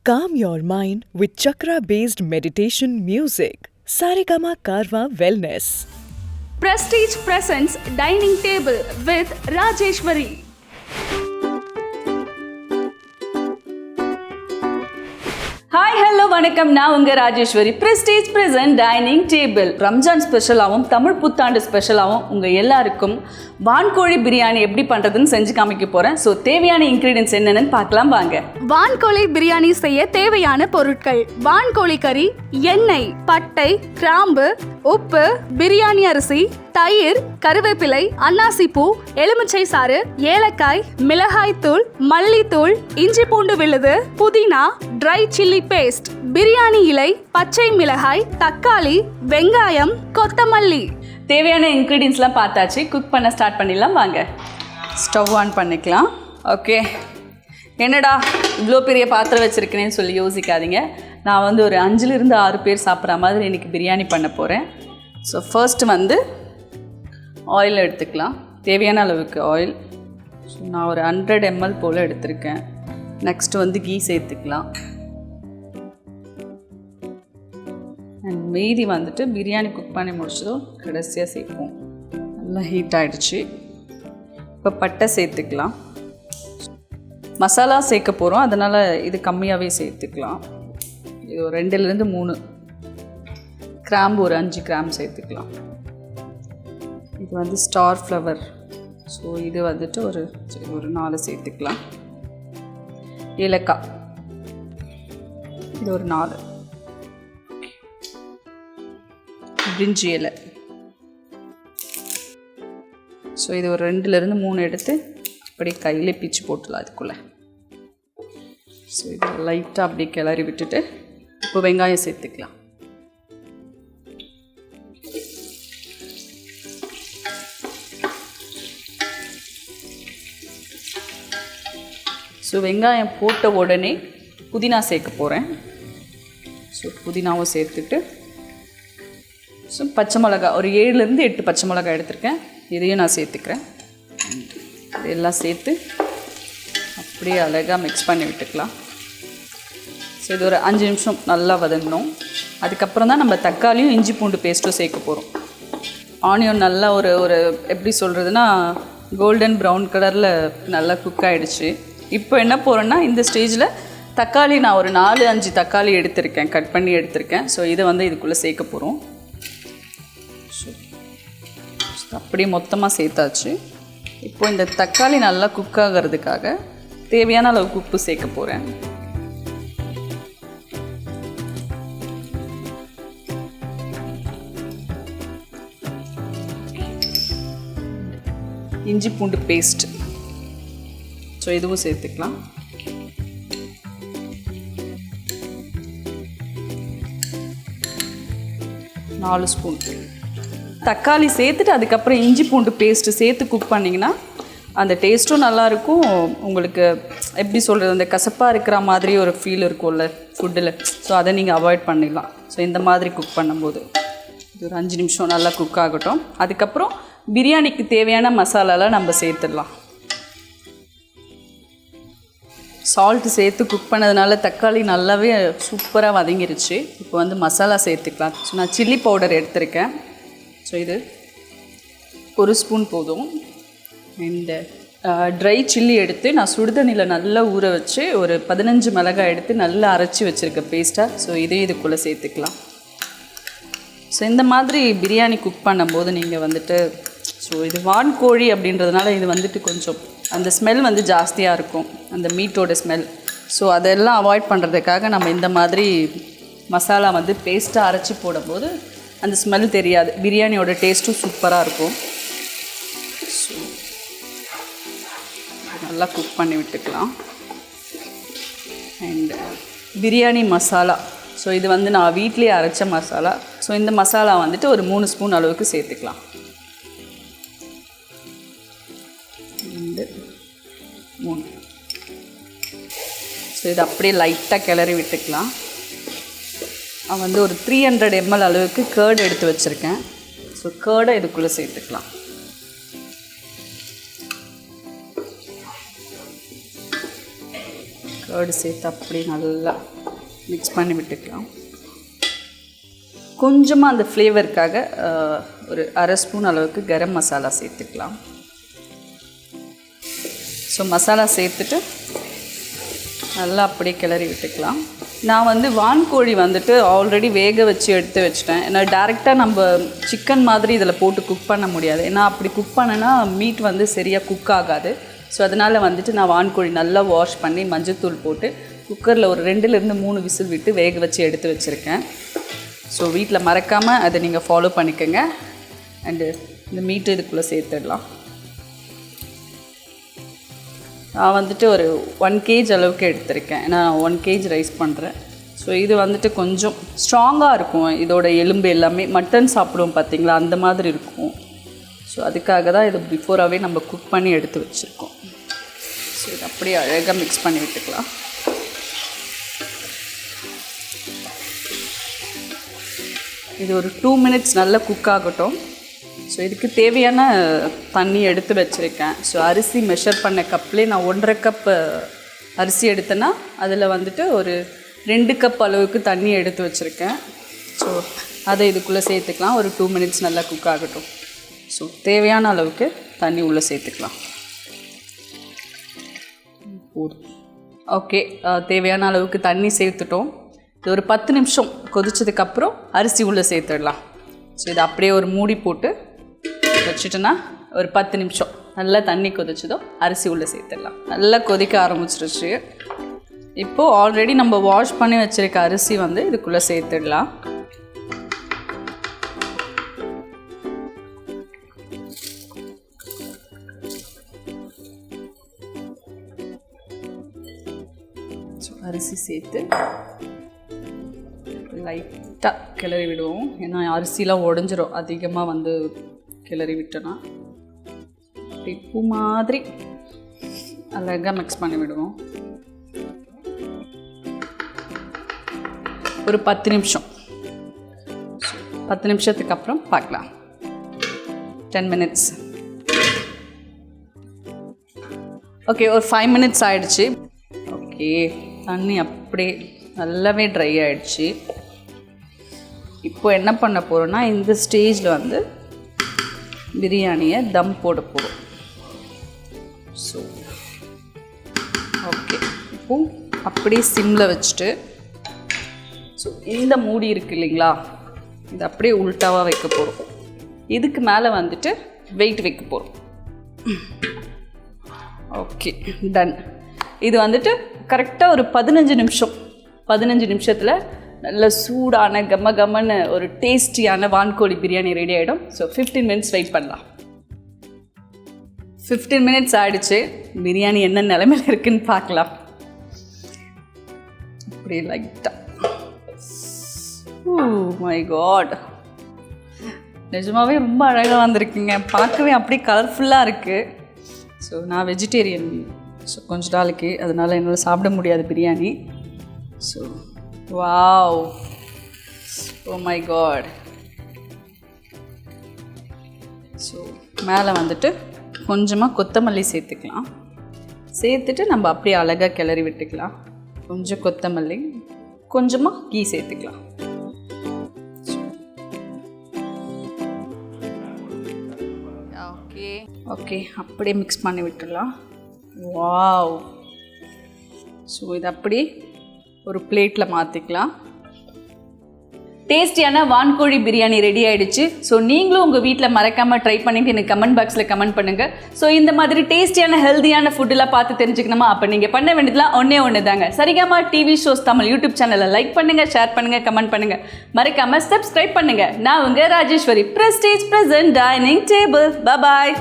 Calm your mind with chakra-based meditation music. Saregama Karwa Wellness. Prestige presents dining table with Rajeshwari. Hi, hello, வணக்கம். நான் உங்க Rajeswari. Prestige present dining table. Ramzan ஸ்பெஷலாகவும் Tamil புத்தாண்டு ஸ்பெஷலாகவும் உங்க எல்லாருக்கும் வான்கோழி பிரியாணி எப்படி பண்றதுன்னு செஞ்சு காமிக்க போறேன். ஸோ தேவையான இன்கிரீடியன்ஸ் என்னென்னு பார்க்கலாம் வாங்க. வான்கோழி பிரியாணி செய்ய தேவையான பொருட்கள்: வான்கோழி கறி, எண்ணெய், பட்டை, கிராம்பு, உப்பு, பிரியாணி அரிசி, தயிர், கருவேப்பிலை, அன்னாசிப்பூ, எலுமிச்சை சாறு, ஏலக்காய், மிளகாய் தூள், மல்லித்தூள், இஞ்சி பூண்டு விழுது, புதினா, ட்ரை சில்லி பேஸ்ட், பிரியாணி இலை, பச்சை மிளகாய், தக்காளி, வெங்காயம், கொத்தமல்லி. தேவையான இன்க்ரீடியன்ஸ்லாம் பார்த்தாச்சு. குக் பண்ண ஸ்டார்ட் பண்ணிடலாம் வாங்க. ஸ்டவ் ஆன் பண்ணிக்கலாம். ஓகே, என்னடா இவ்வளோ பெரிய பாத்திரம் வச்சுருக்கேன்னு சொல்லி யோசிக்காதீங்க. நான் வந்து ஒரு 5-6 பேர் சாப்பிட்ற மாதிரி இன்றைக்கி பிரியாணி பண்ண போகிறேன். ஸோ ஃபர்ஸ்ட்டு ஆயில் எடுத்துக்கலாம். தேவையான அளவுக்கு ஆயில். ஸோ நான் ஒரு 100 ml போல் எடுத்திருக்கேன். நெக்ஸ்ட்டு கீ சேர்த்துக்கலாம். அண்ட் மீதி பிரியாணி குக் பண்ணி முடிச்சதும் கடைசியாக சேர்ப்போம். நல்லா ஹீட் ஆகிடுச்சு. இப்போ பட்டை சேர்த்துக்கலாம். மசாலா சேர்க்க போகிறோம், அதனால் இது கம்மியாகவே சேர்த்துக்கலாம். இது ஒரு 2-3 கிராம்பு, ஒரு 5 கிராம் சேர்த்துக்கலாம். இது ஸ்டார் ஃப்ளவர். ஸோ இது ஒரு 4 சேர்த்துக்கலாம். ஏலக்காய் இது ஒரு 4. பிரிஞ்சி இலை. ஸோ இது ஒரு 2-3 எடுத்து அப்படியே கையிலே பிச்சு போட்டுலாம் அதுக்குள்ளே. ஸோ இது லைட்டாக அப்படியே கிளறி விட்டுட்டு இப்போ வெங்காயம் சேர்த்துக்கலாம். ஸோ வெங்காயம் போட்ட உடனே புதினா சேர்க்க போகிறேன். ஸோ புதினாவும் சேர்த்துட்டு, ஸோ பச்சை மிளகா ஒரு 7-8 பச்சை மிளகா எடுத்திருக்கேன். இதையும் நான் சேர்த்துக்கிறேன். இதெல்லாம் சேர்த்து அப்படியே அழகாக மிக்ஸ் பண்ணி விட்டுக்கலாம். ஸோ இது ஒரு 5 நிமிஷம் நல்லா வதங்கணும். அதுக்கப்புறம் தான் நம்ம தக்காளியும் இஞ்சி பூண்டு பேஸ்ட்டும் சேர்க்க போகிறோம். ஆனியன் நல்லா ஒரு எப்படி சொல்கிறதுனா கோல்டன் ப்ரௌன் கலரில் நல்லா குக் ஆகிடுச்சு. இப்போ என்ன போகிறோன்னா, இந்த ஸ்டேஜில் தக்காளி நான் ஒரு 4-5 தக்காளி எடுத்திருக்கேன், கட் பண்ணி எடுத்திருக்கேன். ஸோ இதை இதுக்குள்ளே சேர்க்க போகிறோம். அப்படியே மொத்தமாக சேர்த்தாச்சு. இப்போ இந்த தக்காளி நல்லா குக் ஆகிறதுக்காக தேவையான அளவுக்கு உப்பு சேர்க்க போகிறேன். இஞ்சி பூண்டு பேஸ்ட், ஸோ இதுவும் சேர்த்துக்கலாம். நாலு ஸ்பூன் தக்காளி சேர்த்துட்டு அதுக்கப்புறம் இஞ்சி பூண்டு பேஸ்ட்டு சேர்த்து குக் பண்ணிங்கன்னா அந்த டேஸ்ட்டும் நல்லாயிருக்கும். உங்களுக்கு எப்படி சொல்கிறது, அந்த கசப்பாக இருக்கிற மாதிரி ஒரு ஃபீல் இருக்கும்ல ஃபுட்டில். ஸோ அதை நீங்கள் அவாய்ட் பண்ணிடலாம். ஸோ இந்த மாதிரி குக் பண்ணும்போது இது ஒரு 5 நிமிஷம் நல்லா குக் ஆகட்டும். அதுக்கப்புறம் பிரியாணிக்கு தேவையான மசாலாலாம் நம்ம சேர்த்துடலாம். சால்ட்டு சேர்த்து குக் பண்ணதுனால தக்காளி நல்லாவே சூப்பராக வதங்கிருச்சு. இப்போ மசாலா சேர்த்துக்கலாம். ஸோ நான் சில்லி பவுடர் எடுத்திருக்கேன். ஸோ இது 1 ஸ்பூன் போதும். இந்த ட்ரை சில்லி எடுத்து நான் சுடுதண்ணியில் நல்லா ஊற வச்சு ஒரு 15 மிளகாய் எடுத்து நல்லா அரைச்சி வச்சுருக்கேன் பேஸ்ட்டாக. ஸோ இதையும் இதுக்குள்ளே சேர்த்துக்கலாம். ஸோ இந்த மாதிரி பிரியாணி குக் பண்ணும்போது நீங்கள் ஸோ இது வான்கோழி அப்படின்றதுனால இது கொஞ்சம் அந்த ஸ்மெல் ஜாஸ்தியாக இருக்கும், அந்த மீட்டோட ஸ்மெல். ஸோ அதெல்லாம் அவாய்ட் பண்ணுறதுக்காக நம்ம இந்த மாதிரி மசாலா பேஸ்ட்டாக அரைச்சி போடும்போது அந்த ஸ்மெல் தெரியாது. பிரியாணியோட டேஸ்ட்டும் சூப்பராக இருக்கும். ஸோ நல்லா குக் பண்ணி விட்டுக்கலாம். அண்ட் பிரியாணி மசாலா, ஸோ இது நான் வீட்டிலே அரைச்ச மசாலா. ஸோ இந்த மசாலா ஒரு 3 ஸ்பூன் அளவுக்கு சேர்த்துக்கலாம். 2, 3. ஸோ இது அப்படியே லைட்டாக கிளறி விட்டுக்கலாம். ஒரு 300 ml அளவுக்கு கர்டு எடுத்து வச்சுருக்கேன். ஸோ கர்டை இதுக்குள்ளே சேர்த்துக்கலாம். கர்டு சேர்த்து அப்படி நல்லா மிக்ஸ் பண்ணி விட்டுக்கலாம். கொஞ்சமாக அந்த ஃப்ளேவருக்காக ஒரு அரை ஸ்பூன் அளவுக்கு கரம் மசாலா சேர்த்துக்கலாம். ஸோ மசாலா சேர்த்துட்டு நல்லா அப்படியே கிளறி விட்டுக்கலாம். நான் வந்து வான்கோழி வந்துட்டு ஆல்ரெடி வேக வச்சு எடுத்து வச்சிட்டேன். ஏன்னா டேரெக்டாக நம்ம சிக்கன் மாதிரி இதில் போட்டு குக் பண்ண முடியாது. ஏன்னா அப்படி குக் பண்ணனா மீட் வந்து சரியாக குக் ஆகாது. ஸோ அதனால் வந்துட்டு நான் வான்கோழி நல்லா வாஷ் பண்ணி மஞ்சள்தூள் போட்டு குக்கரில் ஒரு 2-3 விசில் விட்டு வேக வச்சு எடுத்து வச்சுருக்கேன். ஸோ வீட்டில் மறக்காமல் அதை நீங்கள் ஃபாலோ பண்ணிக்கோங்க. அண்டு இந்த மீட்டு இதுக்குள்ளே சேர்த்துடலாம். நான் வந்துட்டு ஒரு 1 kg அளவுக்கு எடுத்திருக்கேன். ஏன்னா 1 kg ரைஸ் பண்ணுறேன். ஸோ இது வந்துட்டு கொஞ்சம் ஸ்ட்ராங்காக இருக்கும். இதோட எலும்பு எல்லாமே மட்டன் சாப்பிடுவோம் பார்த்திங்களா, அந்த மாதிரி இருக்கும். ஸோ அதுக்காக தான் இது பிஃபோராகவே நம்ம குக் பண்ணி எடுத்து வச்சுருக்கோம். ஸோ இது அப்படியே அழகாக மிக்ஸ் பண்ணி விட்டுக்கலாம். இது ஒரு 2 minutes நல்லா குக் ஆகட்டும். ஸோ இதுக்கு தேவையான தண்ணி எடுத்து வச்சுருக்கேன். ஸோ அரிசி மெஷர் பண்ண கப்லேயே நான் 1.5 கப் அரிசி எடுத்தேன்னா அதில் வந்துட்டு ஒரு 2 கப் அளவுக்கு தண்ணி எடுத்து வச்சுருக்கேன். ஸோ அதை இதுக்குள்ளே சேர்த்துக்கலாம். ஒரு 2 minutes நல்லா குக் ஆகட்டும். ஸோ தேவையான அளவுக்கு தண்ணி உள்ளே சேர்த்துக்கலாம். ஓகே, தேவையான அளவுக்கு தண்ணி சேர்த்துட்டோம். இது ஒரு 10 நிமிஷம் கொதிச்சதுக்கப்புறம் அரிசி உள்ளே சேர்த்துடலாம். ஸோ இதை அப்படியே ஒரு மூடி போட்டு வச்சுட்டோன்னா ஒரு 10 நிமிஷம் நல்லா தண்ணி கொதிச்சதோ அரிசி உள்ளே சேர்த்துடலாம். நல்லா கொதிக்க ஆரம்பிச்சிருச்சு. இப்போது ஆல்ரெடி நம்ம வாஷ் பண்ணி வச்சுருக்க அரிசி வந்து இதுக்குள்ளே சேர்த்துடலாம். அரிசி சேர்த்து லைட்டாக கிளறி விடுவோம். ஏன்னா அரிசிலாம் உடஞ்சிரும் அதிகமாக வந்து கிளறி விட்டோன்னா. உப்பு மாதிரி அழகாக மிக்ஸ் பண்ணி விடுவோம். ஒரு 10 நிமிஷம் 10 நிமிஷத்துக்கு அப்புறம் பார்க்கலாம். 10 minutes. ஓகே, ஒரு 5 minutes ஆயிடுச்சு. ஓகே, தண்ணி அப்படியே நல்லாவே ட்ரை ஆகிடுச்சு. இப்போ என்ன பண்ண போகிறோன்னா இந்த ஸ்டேஜில் வந்து பிரியாணியை தம் போட போகிறோம். ஸோ ஓகே, இப்போ அப்படியே சிம்மில் வச்சுட்டு ஸோ இந்த மூடி இருக்குது இல்லைங்களா, இது அப்படியே உல்ட்டாவாக வைக்க போகிறோம். இதுக்கு மேலே வந்துட்டு வெயிட் வைக்க போகிறோம். Okay, done. இது வந்துட்டு கரெக்டாக ஒரு 15 நிமிஷத்தில் நல்ல சூடான கம்மன்னு ஒரு டேஸ்டியான வான்கோழி பிரியாணி ரெடி ஆகிடும். ஸோ 15 minutes வெயிட் பண்ணலாம். 15 minutes ஆகிடுச்சு. பிரியாணி என்ன நிலைமையில் இருக்குன்னு பார்க்கலாம். அப்படி லைட்டாக. ஓ மை காட், நிஜமாகவே ரொம்ப அழகாக வந்திருக்குங்க. பார்க்கவே அப்படியே கலர்ஃபுல்லாக இருக்குது. ஸோ நான் வெஜிடேரியன். ஸோ கொஞ்ச நாளைக்கு அதனால் என்னால் சாப்பிட முடியாது biryani. So wow, oh my God. So மேலே வந்துட்டு கொஞ்சமாக கொத்தமல்லி சேர்த்துக்கலாம். சேர்த்துட்டு நம்ம அப்படியே அழகாக கிளறி விட்டுக்கலாம். கொஞ்சம் கொத்தமல்லி, கொஞ்சமாக கீ சேர்த்துக்கலாம். ஓகே ஓகே, அப்படியே மிக்ஸ் பண்ணி விட்டுடலாம். வாவ். ஸோ இது அப்படியே ஒரு பிளேட்டில் மாற்றிக்கலாம். டேஸ்டியான வான்கோழி பிரியாணி ரெடி ஆகிடுச்சு. ஸோ நீங்களும் உங்கள் வீட்டில் மறக்காமல் ட்ரை பண்ணிவிட்டு எனக்கு கமெண்ட் பாக்ஸில் கமெண்ட் பண்ணுங்கள். ஸோ இந்த மாதிரி டேஸ்டியான ஹெல்த்தியான ஃபுட்டெல்லாம் பார்த்து தெரிஞ்சுக்கணுமா? அப்போ நீங்கள் பண்ண வேண்டியதுலாம் ஒன்று தாங்க. Saregama TV shows Tamil YouTube சேனலை லைக் பண்ணுங்கள், ஷேர் பண்ணுங்கள், கமெண்ட் பண்ணுங்கள். மறக்காமல் சப்ஸ்கிரைப் பண்ணுங்கள். நான் உங்கள் Rajeswari, prestige present dining table. பாய்.